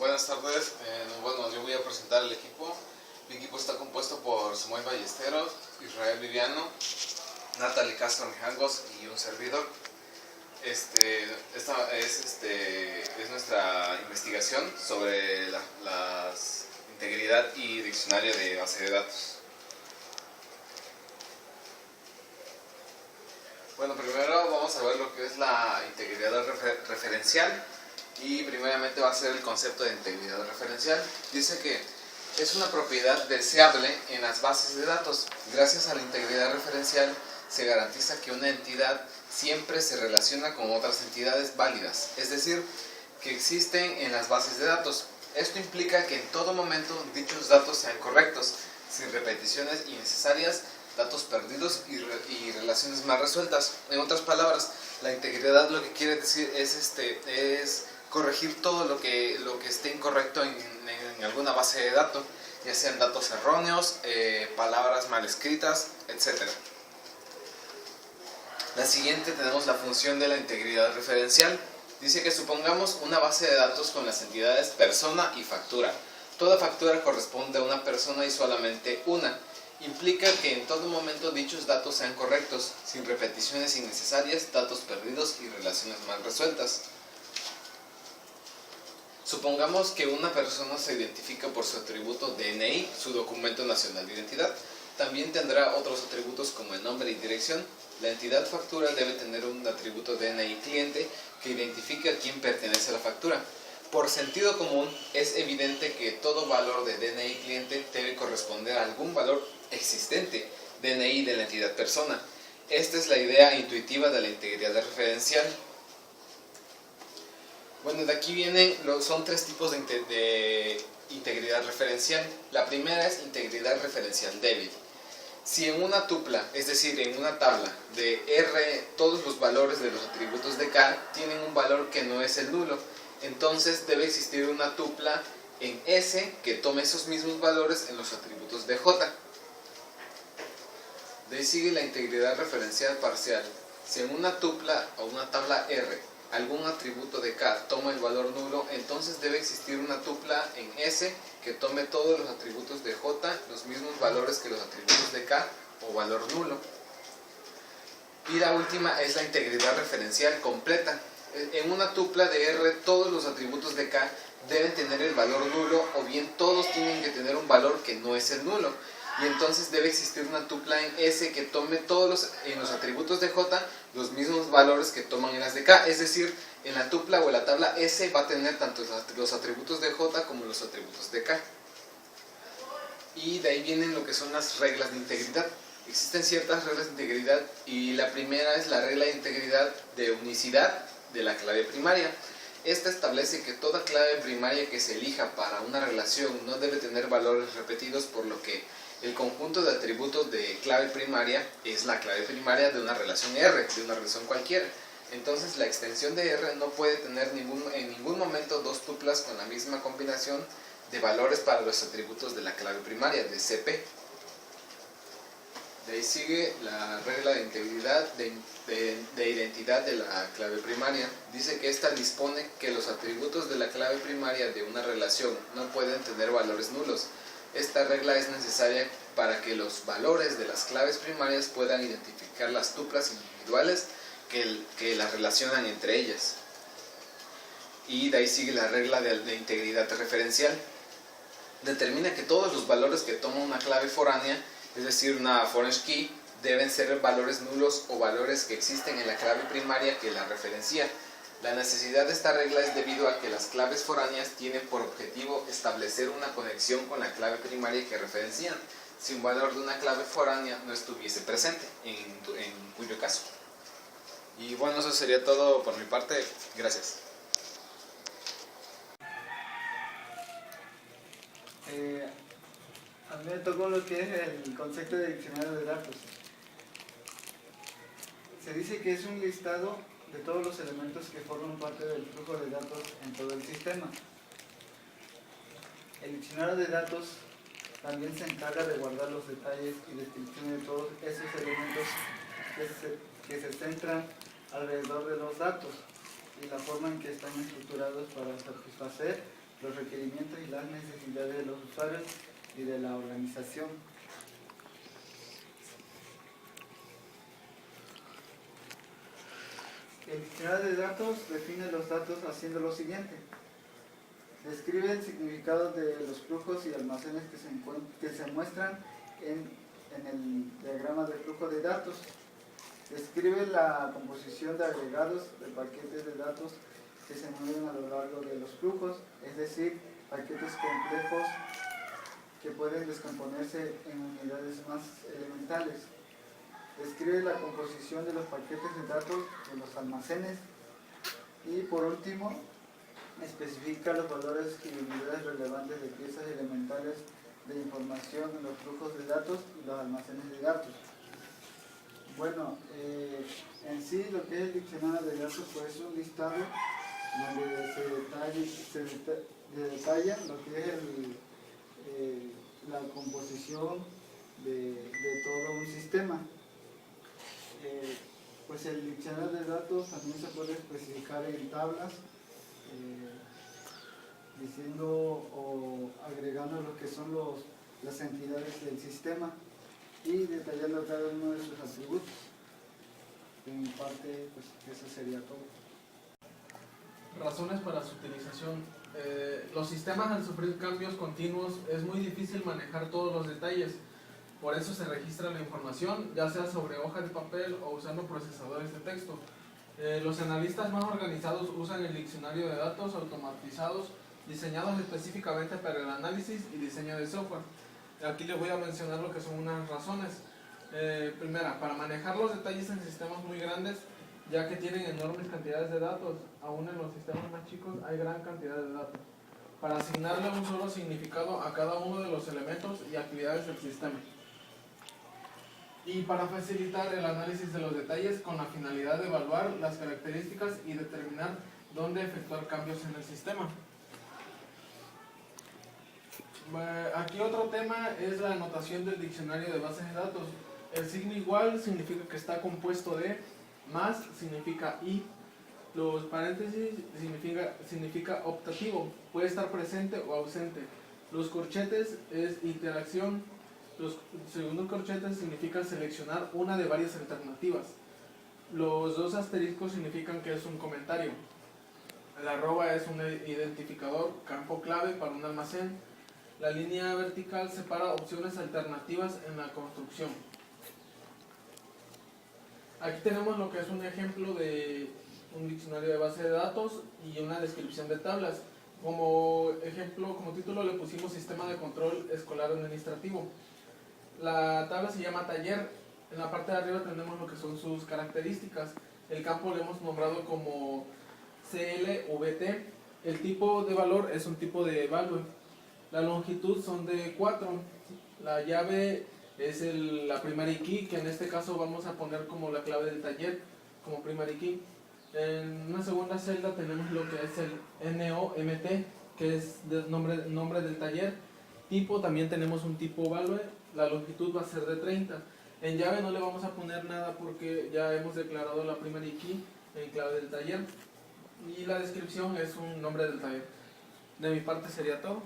Buenas tardes. Bueno, yo voy a presentar el equipo. Mi equipo está compuesto por Samuel Ballesteros, Israel Viviano, Natalie Castro Mijangos y un servidor. Esta es nuestra investigación sobre la integridad y diccionario de base de datos. Bueno, primero vamos a ver lo que es la integridad referencial. Y primeramente va a ser el concepto de integridad referencial. Dice que es una propiedad deseable en las bases de datos. Gracias a la integridad referencial se garantiza que una entidad siempre se relaciona con otras entidades válidas, es decir, que existen en las bases de datos. Esto implica que en todo momento dichos datos sean correctos, sin repeticiones innecesarias, datos perdidos y relaciones mal resueltas. En otras palabras, la integridad lo que quiere decir es corregir todo lo que esté incorrecto en alguna base de datos, ya sean datos erróneos, palabras mal escritas, etc. La siguiente tenemos la función de la integridad referencial. Dice que supongamos una base de datos con las entidades persona y factura. Toda factura corresponde a una persona y solamente una. Implica que en todo momento dichos datos sean correctos, sin repeticiones innecesarias, datos perdidos y relaciones mal resueltas. Supongamos que una persona se identifica por su atributo DNI, su documento nacional de identidad. También tendrá otros atributos como el nombre y dirección. La entidad factura debe tener un atributo DNI cliente que identifique a quién pertenece la factura. Por sentido común, es evidente que todo valor de DNI cliente debe corresponder a algún valor existente, DNI de la entidad persona. Esta es la idea intuitiva de la integridad referencial. Bueno, de aquí son tres tipos de integridad referencial. La primera es integridad referencial débil. Si en una tupla, es decir, en una tabla de R, todos los valores de los atributos de K tienen un valor que no es el nulo, entonces debe existir una tupla en S que tome esos mismos valores en los atributos de J. De ahí sigue la integridad referencial parcial. Si en una tupla o una tabla R algún atributo de K toma el valor nulo, entonces debe existir una tupla en S que tome todos los atributos de J, los mismos valores que los atributos de K o valor nulo. Y la última es la integridad referencial completa. En una tupla de R todos los atributos de K deben tener el valor nulo o bien todos tienen que tener un valor que no es el nulo. Y entonces debe existir una tupla en S que tome en los atributos de J los mismos valores que toman en las de K. Es decir, en la tupla o en la tabla S va a tener tanto los atributos de J como los atributos de K. Y de ahí vienen lo que son las reglas de integridad. Existen ciertas reglas de integridad y la primera es la regla de integridad de unicidad de la clave primaria. Esta establece que toda clave primaria que se elija para una relación no debe tener valores repetidos, por lo que el conjunto de atributos de clave primaria es la clave primaria de una relación R, de una relación cualquiera. Entonces la extensión de R no puede tener en ningún momento dos tuplas con la misma combinación de valores para los atributos de la clave primaria, de CP. De ahí sigue la regla de integridad de identidad de la clave primaria. Dice que esta dispone que los atributos de la clave primaria de una relación no pueden tener valores nulos. Esta regla es necesaria para que los valores de las claves primarias puedan identificar las tuplas individuales que las relacionan entre ellas. Y de ahí sigue la regla de integridad referencial. Determina que todos los valores que toma una clave foránea, es decir, una foreign key, deben ser valores nulos o valores que existen en la clave primaria que la referencia. La necesidad de esta regla es debido a que las claves foráneas tienen por objetivo establecer una conexión con la clave primaria que referencian, si un valor de una clave foránea no estuviese presente, en cuyo caso. Y bueno, eso sería todo por mi parte. Gracias. A mí me tocó lo que es el concepto de diccionario de datos. Se dice que es un listado de todos los elementos que forman parte del flujo de datos en todo el sistema. El diccionario de datos también se encarga de guardar los detalles y descripción de todos esos elementos que se centran alrededor de los datos y la forma en que están estructurados para satisfacer los requerimientos y las necesidades de los usuarios y de la organización. El diccionario de datos define los datos haciendo lo siguiente. Describe el significado de los flujos y almacenes que se muestran en el diagrama de flujo de datos. Describe la composición de agregados de paquetes de datos que se mueven a lo largo de los flujos, es decir, paquetes complejos que pueden descomponerse en unidades más elementales. Describe la composición de los paquetes de datos de los almacenes y, por último, especifica los valores y unidades relevantes de piezas elementales de información en los flujos de datos y los almacenes de datos. Bueno, en sí lo que es el diccionario de datos pues, es un listado donde se detalla lo que es la composición de todo un sistema. Pues el diccionario de datos también se puede especificar en tablas, diciendo o agregando lo que son las entidades del sistema y detallando cada uno de sus atributos. En parte, pues eso sería todo. Razones para su utilización. Los sistemas, al sufrir cambios continuos, es muy difícil manejar todos los detalles. Por eso se registra la información, ya sea sobre hoja de papel o usando procesadores de texto. Los analistas más organizados usan el diccionario de datos automatizados diseñados específicamente para el análisis y diseño de software. Aquí les voy a mencionar lo que son unas razones. Primera, para manejar los detalles en sistemas muy grandes, ya que tienen enormes cantidades de datos. Aún en los sistemas más chicos hay gran cantidad de datos. Para asignarle un solo significado a cada uno de los elementos y actividades del sistema. Y para facilitar el análisis de los detalles con la finalidad de evaluar las características y determinar dónde efectuar cambios en el sistema. Aquí otro tema es la anotación del diccionario de bases de datos. El signo igual significa que está compuesto de, más significa y, los paréntesis significa optativo, puede estar presente o ausente. Los corchetes es interacción. Los segundos corchetes significan seleccionar una de varias alternativas. Los dos asteriscos significan que es un comentario. La arroba es un identificador, campo clave para un almacén. La línea vertical separa opciones alternativas en la construcción. Aquí tenemos lo que es un ejemplo de un diccionario de base de datos y una descripción de tablas. Como ejemplo, como título le pusimos Sistema de Control Escolar Administrativo. La tabla se llama taller. En la parte de arriba tenemos lo que son sus características. El campo lo hemos nombrado como CLVT. El tipo de valor es un tipo de value. La longitud son de 4. La llave es la primary key, que en este caso vamos a poner como la clave del taller, como primary key. En una segunda celda tenemos lo que es el NOMT, que es el nombre del taller. Tipo, también tenemos un tipo value. La longitud va a ser de 30. En llave no le vamos a poner nada porque ya hemos declarado la primary key en clave del taller. Y la descripción es un nombre del taller. De mi parte sería todo.